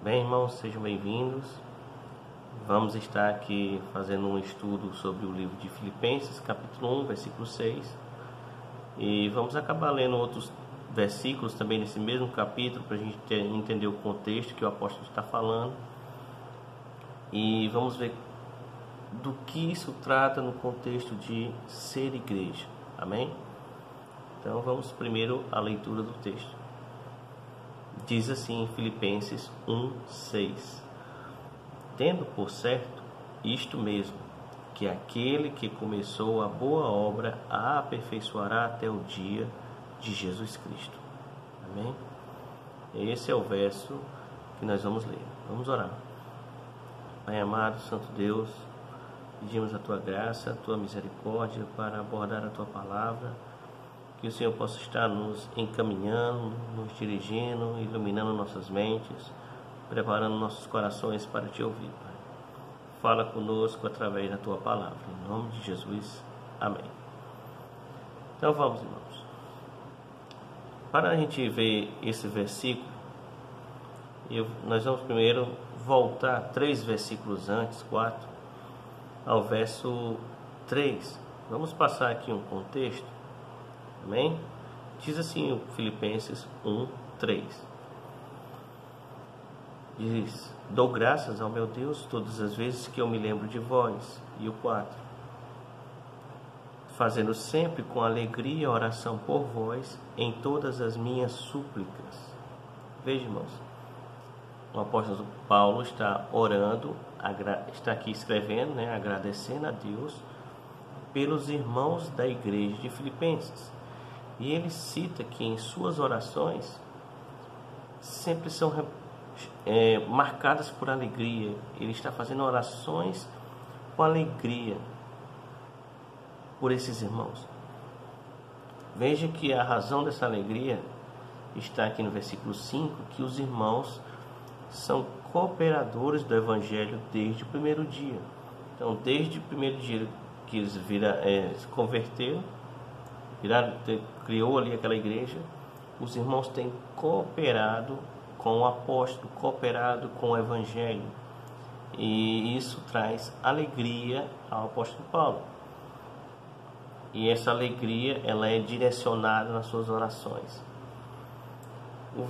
Bem, irmãos, sejam bem-vindos. Vamos estar aqui fazendo um estudo sobre o livro de Filipenses, capítulo 1, versículo 6. E vamos acabar lendo outros versículos também nesse mesmo capítulo, para a gente entender o contexto que o apóstolo está falando. E vamos ver do que isso trata no contexto de ser igreja. Amém? Então vamos primeiro à leitura do texto. Diz assim em Filipenses 1:6: Tendo por certo isto mesmo, que aquele que começou a boa obra a aperfeiçoará até o dia de Jesus Cristo. Amém? Esse é o verso que nós vamos ler. Vamos orar. Pai amado, Santo Deus, pedimos a Tua graça, a Tua misericórdia para abordar a Tua palavra, que o Senhor possa estar nos encaminhando, nos dirigindo, iluminando nossas mentes, preparando nossos corações para Te ouvir, Pai. Fala conosco através da Tua palavra, em nome de Jesus. Amém. Então vamos, irmãos. Para a gente ver esse versículo, nós vamos primeiro voltar 3 versículos antes, 4, ao verso 3. Vamos passar aqui um contexto. Amém? Diz assim o Filipenses 1:3. Diz: Dou graças ao meu Deus todas as vezes que eu me lembro de vós. E o 4: Fazendo sempre com alegria oração por vós em todas as minhas súplicas. Veja, irmãos, o apóstolo Paulo está orando, está aqui escrevendo, agradecendo a Deus pelos irmãos da igreja de Filipenses. E ele cita que em suas orações sempre são marcadas por alegria. Ele está fazendo orações com alegria por esses irmãos. Veja que a razão dessa alegria está aqui no versículo 5, que os irmãos são cooperadores do Evangelho desde o primeiro dia. Então, desde o primeiro dia que eles se converteram, criou ali aquela igreja, os irmãos têm cooperado com o apóstolo, cooperado com o Evangelho. E isso traz alegria ao apóstolo Paulo. E essa alegria, ela é direcionada nas suas orações. O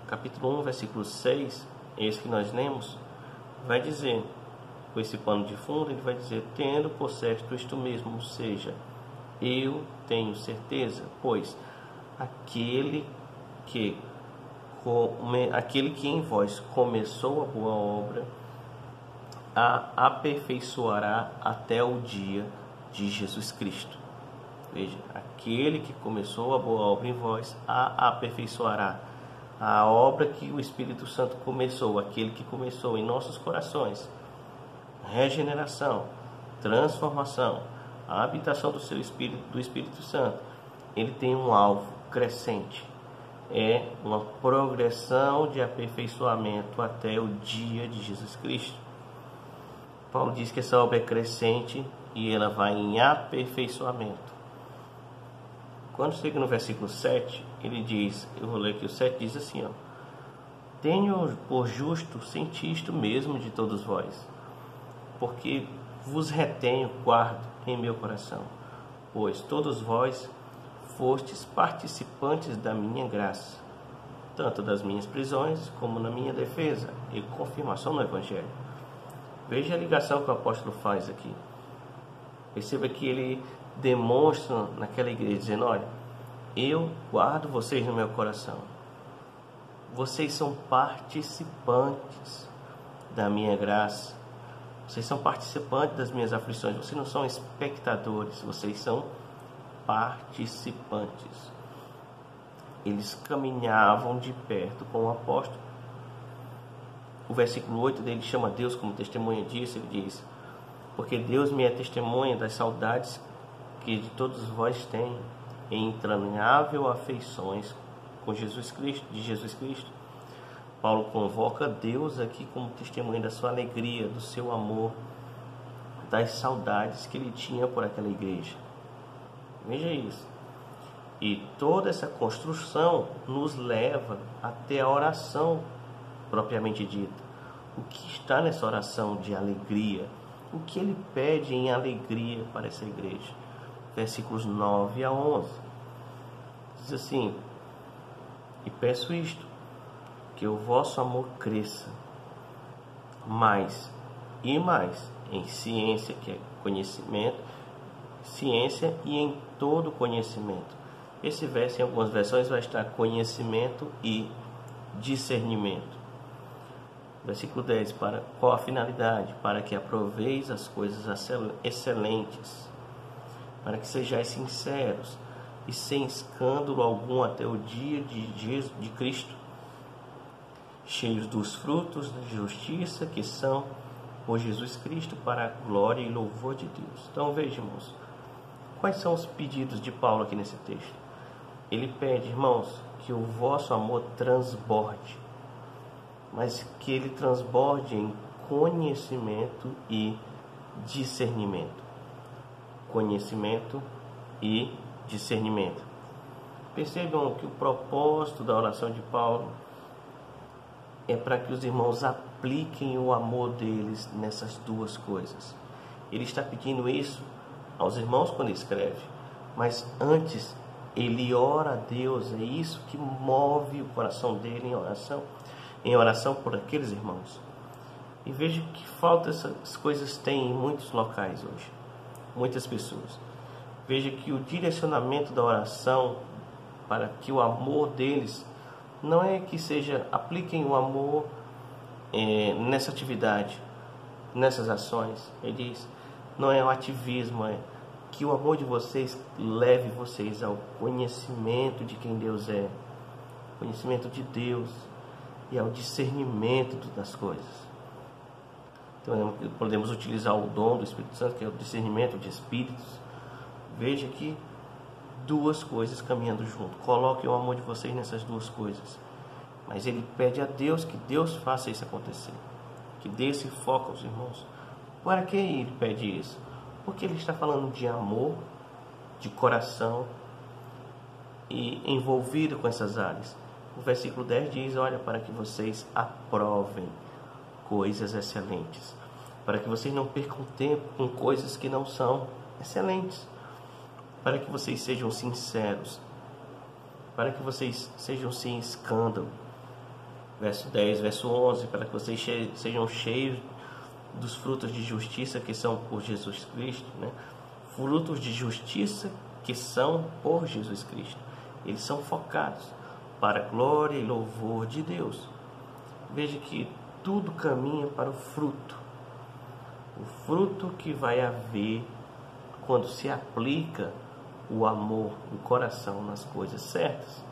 capítulo 1, versículo 6, esse que nós lemos, vai dizer, com esse pano de fundo, ele vai dizer: tendo por certo isto mesmo, ou seja, eu tenho certeza, pois aquele que em vós começou a boa obra a aperfeiçoará até o dia de Jesus Cristo. Veja, aquele que começou a boa obra em vós a aperfeiçoará. A obra que o Espírito Santo começou, aquele que começou em nossos corações, regeneração, transformação, a habitação do Espírito Santo, ele tem um alvo crescente. É uma progressão de aperfeiçoamento até o dia de Jesus Cristo. Paulo diz que essa obra é crescente e ela vai em aperfeiçoamento. Quando chega no versículo 7, ele diz, eu vou ler aqui o 7, diz assim: Tenho por justo sentir isto mesmo de todos vós, porque vos retenho, guardo em meu coração, pois todos vós fostes participantes da minha graça, tanto das minhas prisões como na minha defesa e confirmação no Evangelho. Veja a ligação que o apóstolo faz aqui. Perceba que ele demonstra naquela igreja, dizendo: olha, eu guardo vocês no meu coração. Vocês são participantes da minha graça. Vocês são participantes das minhas aflições. Vocês não são espectadores, vocês são participantes. Eles caminhavam de perto com o apóstolo. O versículo 8 dele chama Deus como testemunha disso. Ele diz: porque Deus me é testemunha das saudades que de todos vós têm em entrañável afeições com Jesus Cristo, de Jesus Cristo. Paulo convoca Deus aqui como testemunha da sua alegria, do seu amor, das saudades que ele tinha por aquela igreja. Veja isso. E toda essa construção nos leva até a oração propriamente dita. O que está nessa oração de alegria? O que ele pede em alegria para essa igreja? Versículos 9 a 11. Diz assim: e peço isto, que o vosso amor cresça mais e mais em ciência, que é conhecimento, ciência e em todo conhecimento. Esse verso em algumas versões vai estar conhecimento e discernimento. Versículo 10, para qual a finalidade? Para que aproveis as coisas excelentes, para que sejais sinceros e sem escândalo algum até o dia de Cristo, cheios dos frutos da justiça que são por Jesus Cristo, para a glória e louvor de Deus. Então vejam, irmãos, quais são os pedidos de Paulo aqui nesse texto? Ele pede, irmãos, que o vosso amor transborde, mas que ele transborde em conhecimento e discernimento. Conhecimento e discernimento. Percebam que o propósito da oração de Paulo é para que os irmãos apliquem o amor deles nessas duas coisas. Ele está pedindo isso aos irmãos quando escreve, mas antes ele ora a Deus. É isso que move o coração dele em oração por aqueles irmãos. E veja que falta essas coisas tem em muitos locais hoje, muitas pessoas. Veja que o direcionamento da oração para que o amor deles não é que seja, apliquem o amor nessa atividade, nessas ações. Ele diz, não é o ativismo, é que o amor de vocês leve vocês ao conhecimento de quem Deus é, conhecimento de Deus e ao discernimento das coisas. Então podemos utilizar o dom do Espírito Santo, que é o discernimento de espíritos. Veja que duas coisas caminhando junto. Coloquem o amor de vocês nessas duas coisas. Mas ele pede a Deus que Deus faça isso acontecer, que dê esse foco aos irmãos. Para que ele pede isso? Porque ele está falando de amor, de coração e envolvido com essas áreas. O versículo 10 diz, olha, para que vocês aprovem coisas excelentes, para que vocês não percam tempo com coisas que não são excelentes, para que vocês sejam sinceros, para que vocês sejam sem escândalo. Verso 10, verso 11, para que vocês sejam cheios dos frutos de justiça que são por Jesus Cristo, né? Frutos de justiça que são por Jesus Cristo. Eles são focados para a glória e louvor de Deus. Veja que tudo caminha para o fruto que vai haver quando se aplica o amor, o coração nas coisas certas.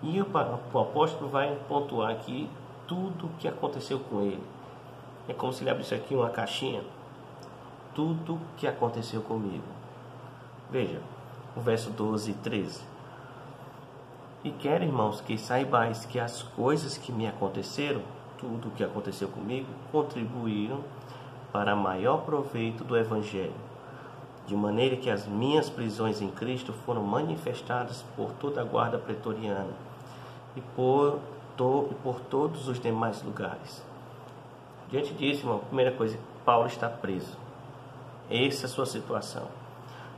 E o apóstolo vai pontuar aqui tudo o que aconteceu com ele. É como se ele abrisse aqui uma caixinha. Tudo o que aconteceu comigo. Veja, o verso 12 e 13. E quero, irmãos, que saibais que as coisas que me aconteceram, tudo o que aconteceu comigo, contribuíram para maior proveito do Evangelho, de maneira que as minhas prisões em Cristo foram manifestadas por toda a guarda pretoriana e por todos os demais lugares. Diante disso, irmão, a primeira coisa, Paulo está preso. Essa é a sua situação.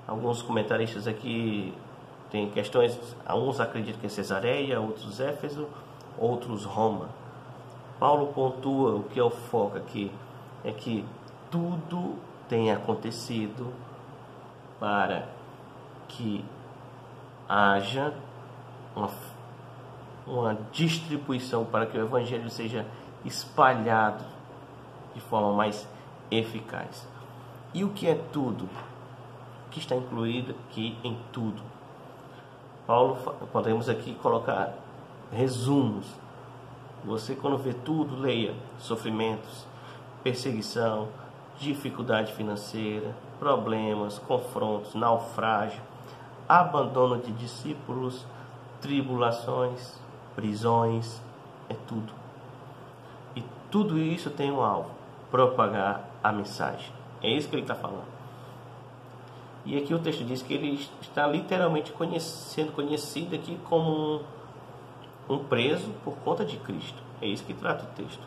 Alguns comentaristas aqui têm questões, alguns acreditam que é Cesareia, outros Éfeso, outros Roma. Paulo pontua, o que é o foco aqui, é que tudo tem acontecido para que haja uma distribuição, para que o Evangelho seja espalhado de forma mais eficaz. E o que é tudo? O que está incluído aqui em tudo? Paulo, podemos aqui colocar resumos. Você, quando vê tudo, leia sofrimentos, perseguição, dificuldade financeira, problemas, confrontos, naufrágio, abandono de discípulos, tribulações, prisões, é tudo. E tudo isso tem um alvo: propagar a mensagem. É isso que ele está falando. E aqui o texto diz que ele está literalmente sendo conhecido aqui como um preso por conta de Cristo. É isso que trata o texto.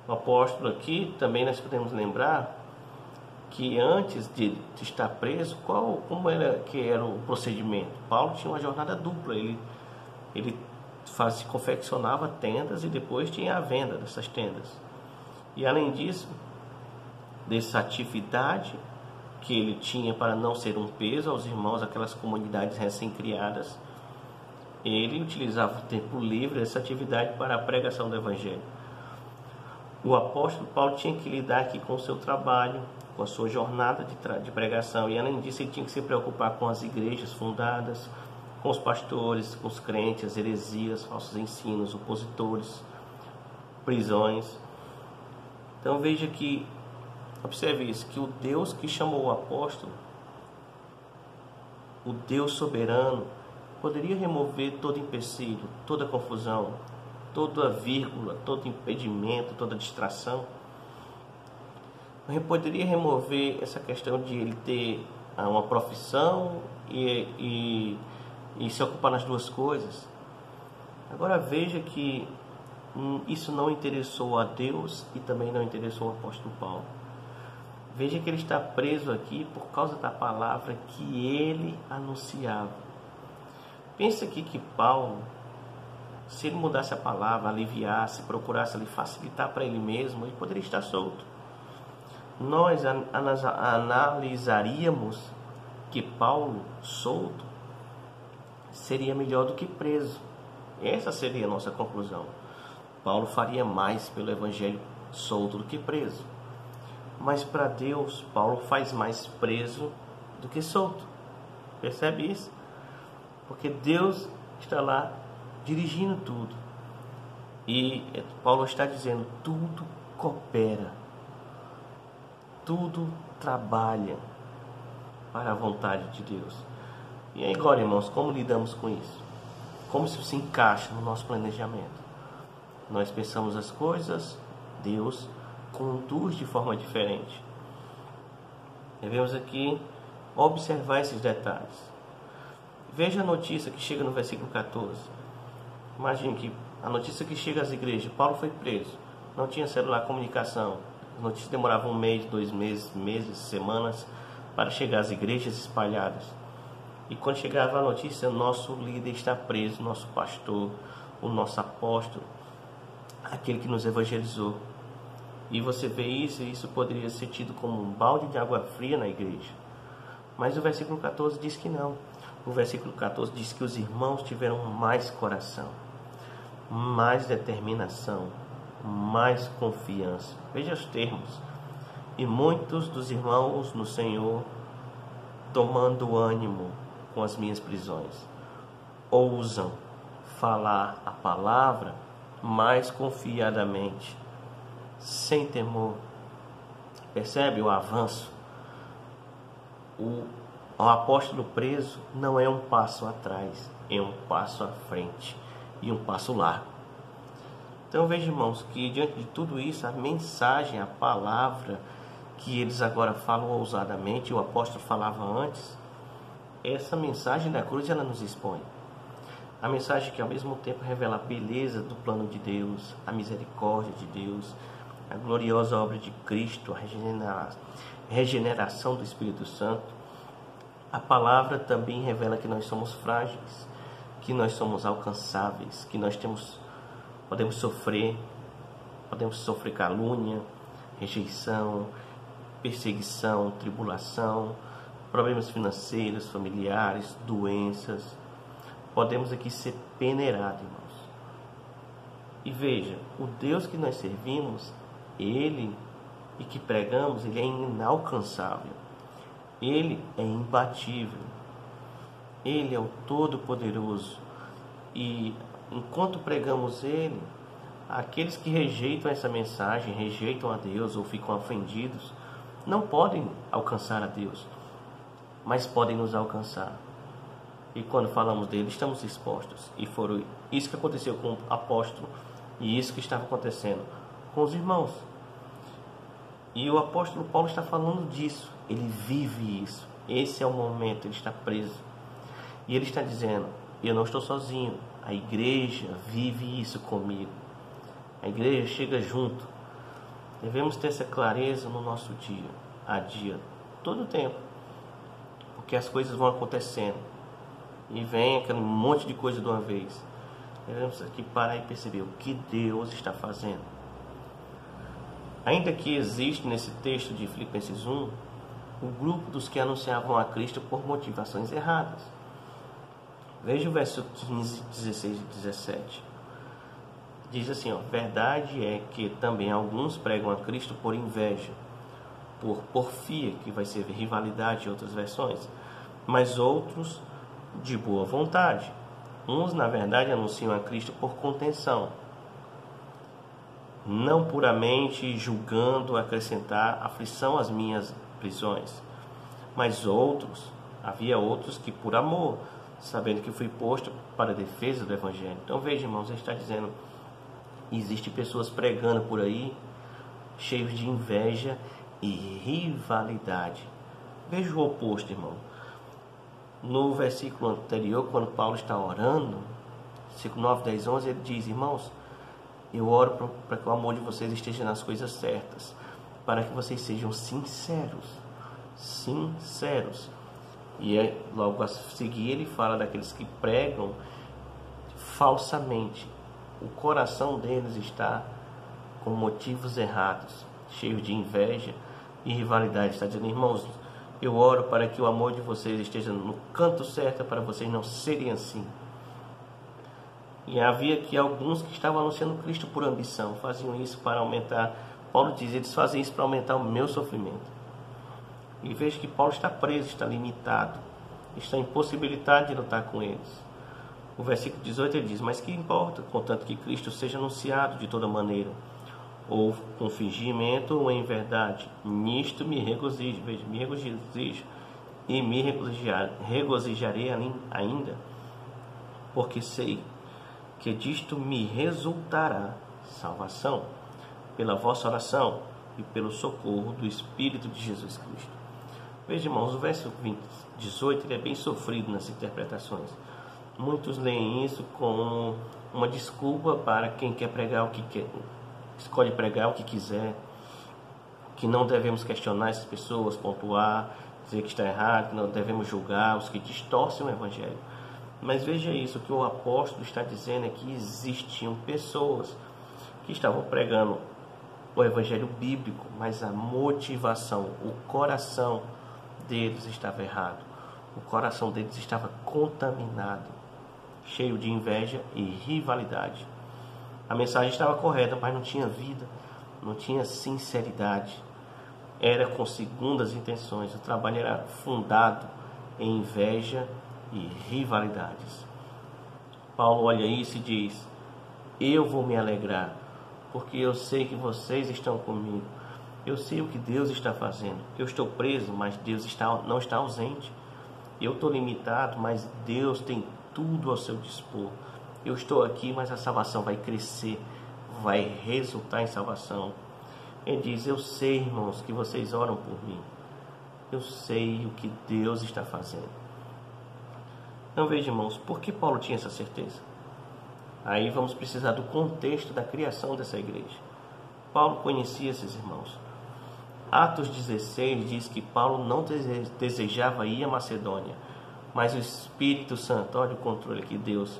O apóstolo aqui, também nós podemos lembrar que antes de estar preso, como era que era o procedimento? Paulo tinha uma jornada dupla. Ele confeccionava tendas e depois tinha a venda dessas tendas. E além disso, dessa atividade que ele tinha para não ser um peso aos irmãos, aquelas comunidades recém-criadas, ele utilizava o tempo livre dessa atividade para a pregação do Evangelho. O apóstolo Paulo tinha que lidar aqui com o seu trabalho, com a sua jornada de pregação, e além disso ele tinha que se preocupar com as igrejas fundadas, com os pastores, com os crentes, as heresias, falsos ensinos, opositores, prisões. Então veja que, observe isso, que o Deus que chamou o apóstolo, o Deus soberano, poderia remover todo empecilho, toda confusão, toda vírgula, todo impedimento, toda distração. Ele poderia remover essa questão de ele ter uma profissão e se ocupar nas duas coisas. Agora veja que isso não interessou a Deus e também não interessou o apóstolo Paulo. Veja que ele está preso aqui por causa da palavra que ele anunciava. Pensa aqui que Paulo, se ele mudasse a palavra, aliviasse, procurasse ali facilitar para ele mesmo, ele poderia estar solto. Nós analisaríamos que Paulo, solto, seria melhor do que preso. Essa seria a nossa conclusão. Paulo faria mais pelo Evangelho solto do que preso. Mas para Deus, Paulo faz mais preso do que solto. Percebe isso? Porque Deus está lá dirigindo tudo. E Paulo está dizendo, tudo coopera, tudo trabalha para a vontade de Deus. E aí, agora, irmãos, como lidamos com isso? Como isso se encaixa no nosso planejamento? Nós pensamos as coisas, Deus conduz de forma diferente. Devemos aqui observar esses detalhes. Veja a notícia que chega no versículo 14. Imagine que a notícia que chega às igrejas: Paulo foi preso, não tinha celular, comunicação. As notícias demoravam 1 mês, 2 meses, semanas para chegar às igrejas espalhadas. E quando chegava a notícia, nosso líder está preso, nosso pastor, o nosso apóstolo, aquele que nos evangelizou. E você vê isso, e isso poderia ser tido como um balde de água fria na igreja. Mas o versículo 14 diz que não. O versículo 14 diz que os irmãos tiveram mais coração, mais determinação, mais confiança. Veja os termos. E muitos dos irmãos no Senhor, tomando ânimo com as minhas prisões, ousam falar a palavra mais confiadamente, sem temor. Percebe o avanço? O apóstolo preso não é um passo atrás, é um passo à frente e um passo largo. Então veja, irmãos, que diante de tudo isso, a mensagem, a palavra que eles agora falam ousadamente, o apóstolo falava antes, essa mensagem da cruz, ela nos expõe. A mensagem que ao mesmo tempo revela a beleza do plano de Deus, a misericórdia de Deus, a gloriosa obra de Cristo, a regeneração do Espírito Santo. A palavra também revela que nós somos frágeis, que nós somos alcançáveis, que nós podemos sofrer calúnia, rejeição, perseguição, tribulação, problemas financeiros, familiares, doenças. Podemos aqui ser peneirados, irmãos. E veja, o Deus que nós servimos, Ele e que pregamos, Ele é inalcançável. Ele é imbatível. Ele é o Todo-Poderoso. E enquanto pregamos Ele, aqueles que rejeitam essa mensagem, rejeitam a Deus ou ficam ofendidos, não podem alcançar a Deus, mas podem nos alcançar. E quando falamos dele, estamos expostos. E foi isso que aconteceu com o apóstolo, e isso que estava acontecendo com os irmãos. E o apóstolo Paulo está falando disso. Ele vive isso. Esse é o momento, ele está preso. E ele está dizendo, eu não estou sozinho. A igreja vive isso comigo. A igreja chega junto. Devemos ter essa clareza no nosso dia a dia, todo o tempo, porque as coisas vão acontecendo e vem aquele monte de coisa de uma vez. Devemos aqui parar e perceber o que Deus está fazendo. Ainda que existe nesse texto de Filipenses 1 o grupo dos que anunciavam a Cristo por motivações erradas. Veja o verso 15, 16 e 17. Diz assim, verdade é que também alguns pregam a Cristo por inveja, por porfia, que vai ser rivalidade em outras versões, mas outros de boa vontade. Uns, na verdade, anunciam a Cristo por contenção, não puramente julgando acrescentar aflição às minhas prisões, mas havia outros que por amor, sabendo que fui posto para a defesa do Evangelho. Então veja, irmãos, ele está dizendo, existe pessoas pregando por aí, cheios de inveja e rivalidade. Veja o oposto, irmão. No versículo anterior, quando Paulo está orando, versículo 9, 10, 11, ele diz, irmãos, eu oro para que o amor de vocês esteja nas coisas certas, para que vocês sejam sinceros. E logo a seguir ele fala daqueles que pregam falsamente. O coração deles está com motivos errados, cheio de inveja e rivalidade. Está dizendo, irmãos, eu oro para que o amor de vocês esteja no canto certo, para vocês não serem assim. E havia aqui alguns que estavam anunciando Cristo por ambição, faziam isso para aumentar. Paulo diz, eles fazem isso para aumentar o meu sofrimento. E veja que Paulo está preso, está limitado, está impossibilitado de lutar com eles. O versículo 18 ele diz, mas que importa, contanto que Cristo seja anunciado de toda maneira, ou com fingimento ou em verdade, nisto me regozijo, veja, me regozijo, e me regozijarei ainda, porque sei que disto me resultará salvação, pela vossa oração e pelo socorro do Espírito de Jesus Cristo. Veja, irmãos, o verso 18 ele é bem sofrido nas interpretações. Muitos leem isso como uma desculpa para quem quer pregar o que quer, escolhe pregar o que quiser, que não devemos questionar essas pessoas, pontuar, dizer que está errado, que não devemos julgar os que distorcem o Evangelho. Mas veja isso, o que o apóstolo está dizendo é que existiam pessoas que estavam pregando o Evangelho bíblico, mas a motivação, o coração deles estava errado. O coração deles estava contaminado, cheio de inveja e rivalidade. A mensagem estava correta, mas não tinha vida, não tinha sinceridade. Era com segundas intenções. O trabalho era fundado em inveja e rivalidades. Paulo olha isso e diz, eu vou me alegrar, porque eu sei que vocês estão comigo. Eu sei o que Deus está fazendo. Eu estou preso, mas Deus não está ausente. Eu estou limitado, mas Deus tem tudo ao seu dispor. Eu estou aqui, mas a salvação vai crescer, vai resultar em salvação. Ele diz, eu sei, irmãos, que vocês oram por mim. Eu sei o que Deus está fazendo. Então veja, irmãos, por que Paulo tinha essa certeza? Aí vamos precisar do contexto da criação dessa igreja. Paulo conhecia esses irmãos. Atos 16 diz que Paulo não desejava ir à Macedônia, mas o Espírito Santo, olha o controle aqui, Deus,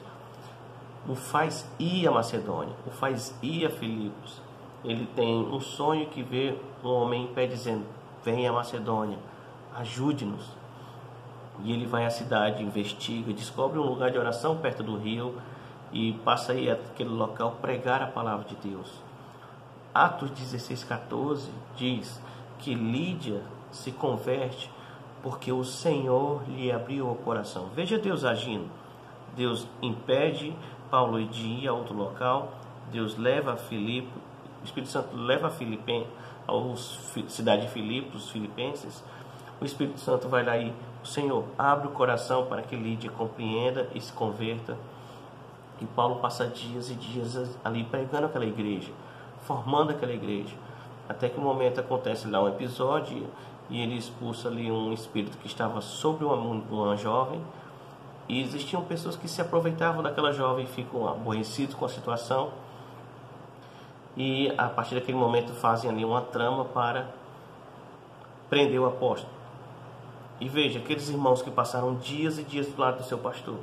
o faz ir à Macedônia, o faz ir a Filipos. Ele tem um sonho que vê um homem em pé dizendo, venha à Macedônia, ajude-nos. E ele vai à cidade, investiga, descobre um lugar de oração perto do rio e passa aí àquele local pregar a palavra de Deus. Atos 16:14 diz que Lídia se converte porque o Senhor lhe abriu o coração. Veja Deus agindo. Deus impede Paulo de ir a outro local. Deus leva a Filipe, o Espírito Santo leva a cidade de Filipos, os filipenses. O Espírito Santo vai lá e o Senhor abre o coração para que Lídia compreenda e se converta. E Paulo passa dias e dias ali pregando aquela igreja, formando aquela igreja. Até que um momento acontece lá um episódio e ele expulsa ali um espírito que estava sobre uma jovem. E existiam pessoas que se aproveitavam daquela jovem, ficam aborrecidos com a situação, e a partir daquele momento fazem ali uma trama para prender o apóstolo. E veja, aqueles irmãos que passaram dias e dias do lado do seu pastor,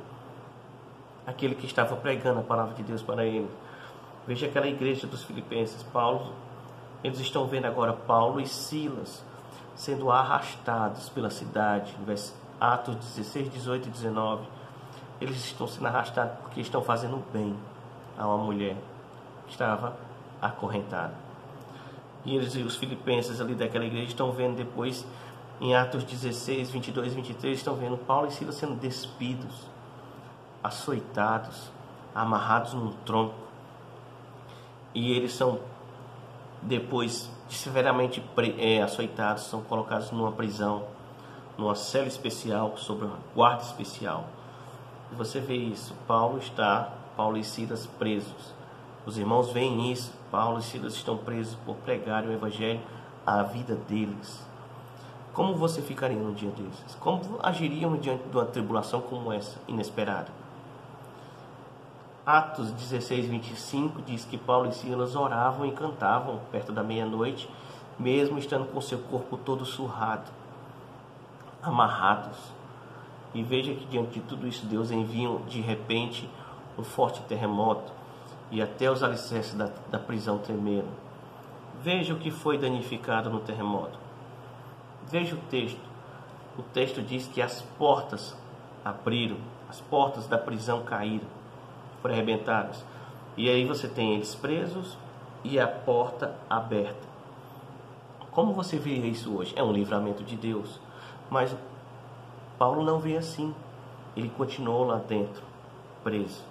aquele que estava pregando a palavra de Deus para eles. Veja aquela igreja dos Filipenses. Eles estão vendo agora Paulo e Silas sendo arrastados pela cidade. Atos 16, 18 e 19. Eles estão sendo arrastados porque estão fazendo bem a uma mulher que estava acorrentada. E os filipenses ali daquela igreja estão vendo depois, em Atos 16, 22 e 23, estão vendo Paulo e Silas sendo despidos, açoitados, amarrados num tronco. E eles são, depois de severamente açoitados, são colocados numa prisão, numa cela especial, sob uma guarda especial. E você vê isso, Paulo e Silas presos. Os irmãos veem isso, Paulo e Silas estão presos por pregarem o evangelho à vida deles. Como você ficaria no dia desses? Como agiriam diante de uma tribulação como essa, inesperada? Atos 16, 25 diz que Paulo e Silas oravam e cantavam perto da meia-noite, mesmo estando com seu corpo todo surrado, amarrados. E veja que diante de tudo isso, Deus envia de repente um forte terremoto, e até os alicerces da prisão tremeram. Veja o que foi danificado no terremoto. Veja o texto. O texto diz que as portas abriram, as portas da prisão caíram, foram arrebentadas. E aí você tem eles presos e a porta aberta. Como você vê isso hoje? É um livramento de Deus. Mas Paulo não vê assim. Ele continuou lá dentro, preso.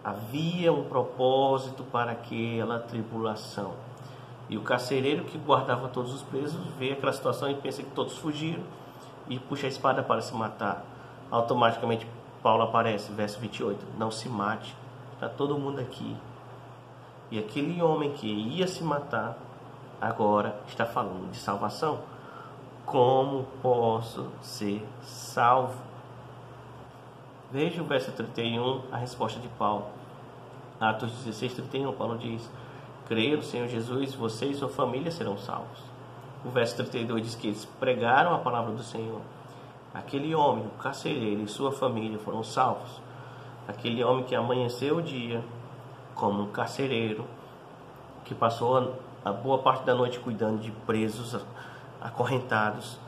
Havia um propósito para aquela tribulação. E o carcereiro que guardava todos os presos vê aquela situação e pensa que todos fugiram e puxa a espada para se matar. Automaticamente Paulo aparece, verso 28. Não se mate, está todo mundo aqui. E aquele homem que ia se matar agora está falando de salvação. Como posso ser salvo? Veja o verso 31, a resposta de Paulo. Atos 16, 31, Paulo diz: creia no Senhor Jesus, você e sua família serão salvos. O verso 32 diz que eles pregaram a palavra do Senhor. Aquele homem, o carcereiro e sua família foram salvos. Aquele homem que amanheceu o dia como um carcereiro, que passou a boa parte da noite cuidando de presos acorrentados,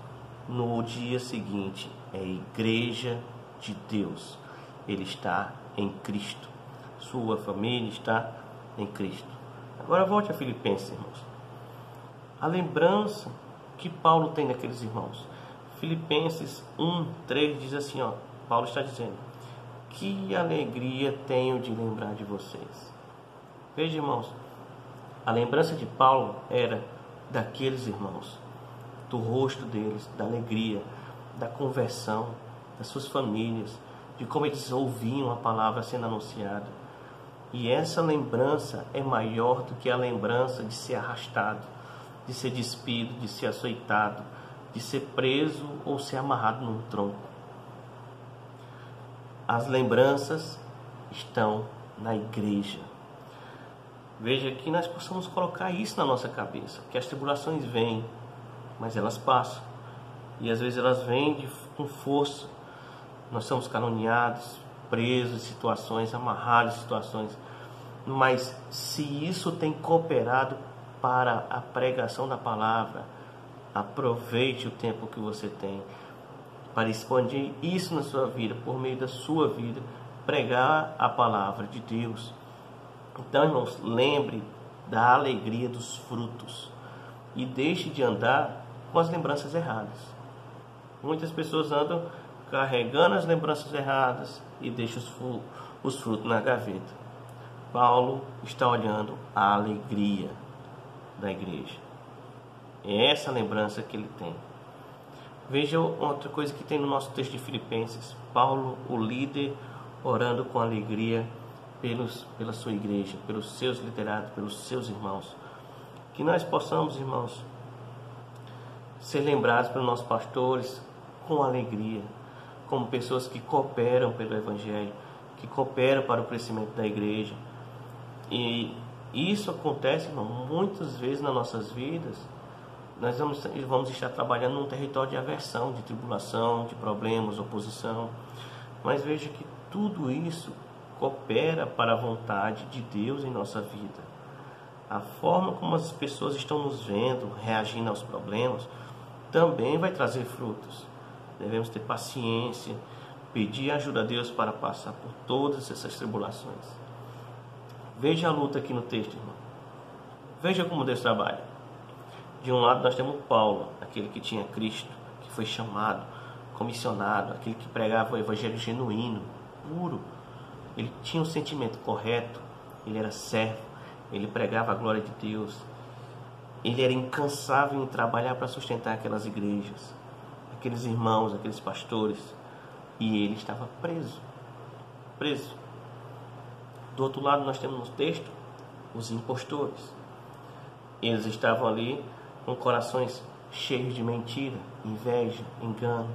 no dia seguinte é a igreja de Deus. Ele está em Cristo. Sua família está em Cristo. Agora volte a Filipenses, irmãos. A lembrança que Paulo tem daqueles irmãos. Filipenses 1, 3 diz assim, Paulo está dizendo: que alegria tenho de lembrar de vocês. Veja, irmãos, a lembrança de Paulo era daqueles irmãos, do rosto deles, da alegria, da conversão, das suas famílias, de como eles ouviam a palavra sendo anunciada. E essa lembrança é maior do que a lembrança de ser arrastado, de ser despido, de ser açoitado, de ser preso ou ser amarrado num tronco. As lembranças estão na igreja. Veja que nós possamos colocar isso na nossa cabeça, que as tribulações vêm, mas elas passam. E às vezes elas vêm com força. Nós somos caluniados, presos em situações, amarrados em situações. Mas se isso tem cooperado para a pregação da palavra, aproveite o tempo que você tem para expandir isso na sua vida, por meio da sua vida, pregar a palavra de Deus. Então, irmãos, lembre da alegria dos frutos e deixe de andar com as lembranças erradas. Muitas pessoas andam carregando as lembranças erradas e deixam os frutos na gaveta. Paulo está olhando a alegria da igreja. É essa lembrança que ele tem. Veja outra coisa que tem no nosso texto de Filipenses. Paulo, o líder, orando com alegria pela sua igreja, pelos seus liderados, pelos seus irmãos. Que nós possamos, irmãos, ser lembrados pelos nossos pastores com alegria, como pessoas que cooperam pelo Evangelho, que cooperam para o crescimento da igreja. E isso acontece, irmão, muitas vezes nas nossas vidas. Nós vamos estar trabalhando num território de aversão, de tribulação, de problemas, oposição. Mas veja que tudo isso coopera para a vontade de Deus em nossa vida. A forma como as pessoas estão nos vendo, reagindo aos problemas, também vai trazer frutos. Devemos ter paciência, pedir ajuda a Deus para passar por todas essas tribulações. Veja a luta aqui no texto, irmão. Veja como Deus trabalha. De um lado nós temos Paulo, aquele que tinha Cristo, que foi chamado, comissionado, aquele que pregava o evangelho genuíno, puro. Ele tinha um sentimento correto, ele era servo, ele pregava a glória de Deus. Ele era incansável em trabalhar para sustentar aquelas igrejas, aqueles irmãos, aqueles pastores. E ele estava preso. Do outro lado nós temos no texto os impostores. Eles estavam ali com corações cheios de mentira, inveja, engano.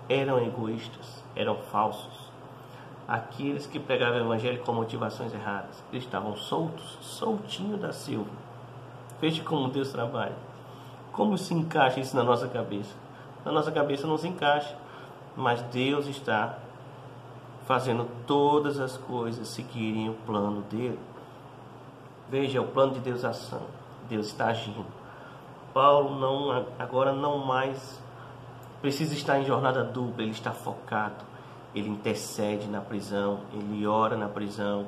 Eram egoístas, eram falsos. Aqueles que pregavam o evangelho com motivações erradas. Eles estavam soltinho da silva. Veja como Deus trabalha. Como se encaixa isso na nossa cabeça? Na nossa cabeça não se encaixa. Mas Deus está fazendo todas as coisas seguirem o plano dele. Veja, o plano de Deus é ação. Deus está agindo. Paulo agora não mais precisa estar em jornada dupla. Ele está focado. Ele intercede na prisão. Ele ora na prisão.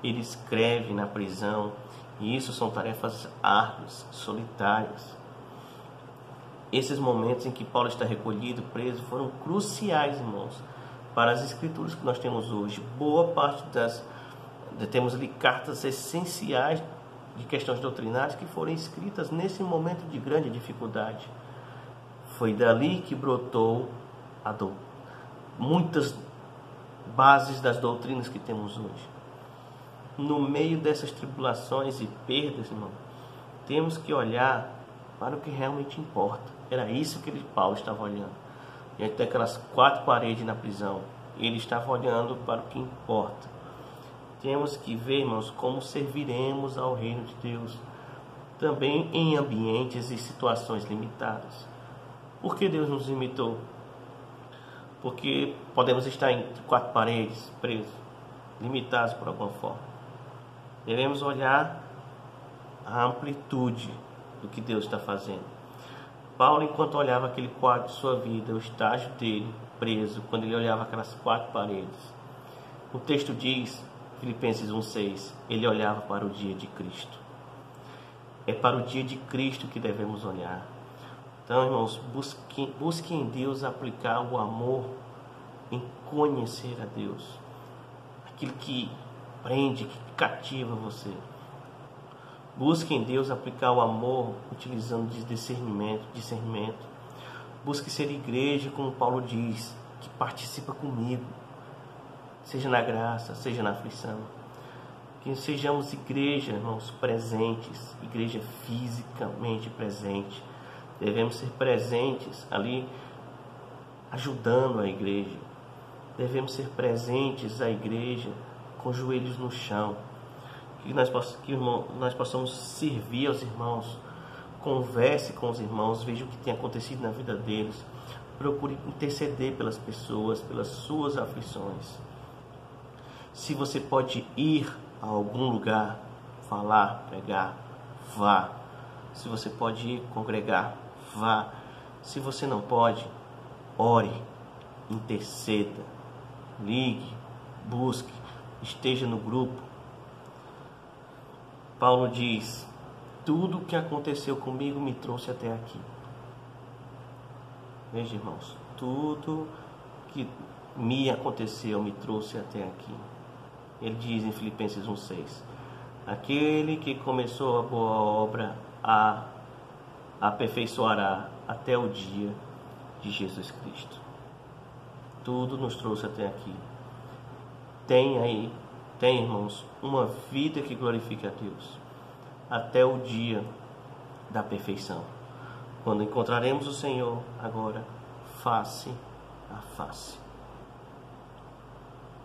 Ele escreve na prisão. E isso são tarefas árduas, solitárias. Esses momentos em que Paulo está recolhido, preso, foram cruciais, irmãos, para as escrituras que nós temos hoje. Boa parte temos ali cartas essenciais de questões doutrinárias que foram escritas nesse momento de grande dificuldade. Foi dali que brotou muitas bases das doutrinas que temos hoje. No meio dessas tribulações e perdas, irmão, temos que olhar para o que realmente importa. Era isso que Paulo estava olhando. Diante daquelas 4 paredes na prisão, ele estava olhando para o que importa. Temos que ver, irmãos, como serviremos ao reino de Deus, também em ambientes e situações limitadas. Por que Deus nos limitou? Porque podemos estar entre 4 paredes, presos, limitados por alguma forma. Devemos olhar a amplitude do que Deus está fazendo. Paulo, enquanto olhava aquele quadro de sua vida, o estágio dele preso, quando ele olhava aquelas 4 paredes, o texto diz, Filipenses 1,6, ele olhava para o dia de Cristo. É para o dia de Cristo que devemos olhar. Então, irmãos, busque em Deus aplicar o amor em conhecer a Deus. Aquilo que prende, que cativa você. Busque em Deus aplicar o amor utilizando de discernimento. Busque ser igreja, como Paulo diz, que participa comigo, seja na graça, seja na aflição. Que sejamos igreja, irmãos, presentes, igreja fisicamente presente. Devemos ser presentes ali, ajudando a igreja. Devemos ser presentes à igreja com joelhos no chão. Que nós possamos servir aos irmãos, converse com os irmãos, veja o que tem acontecido na vida deles, procure interceder pelas pessoas, pelas suas aflições. Se você pode ir a algum lugar, falar, pregar, vá. Se você pode ir congregar, vá. Se você não pode, ore, interceda, ligue, busque, esteja no grupo. Paulo diz, tudo o que aconteceu comigo me trouxe até aqui. Veja, irmãos, tudo que me aconteceu me trouxe até aqui. Ele diz em Filipenses 1,6, aquele que começou a boa obra a aperfeiçoará até o dia de Jesus Cristo. Tudo nos trouxe até aqui. Tem, irmãos, uma vida que glorifique a Deus até o dia da perfeição, quando encontraremos o Senhor agora face a face.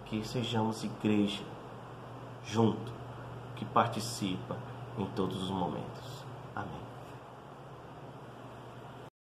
que sejamos igreja junto, que participa em todos os momentos.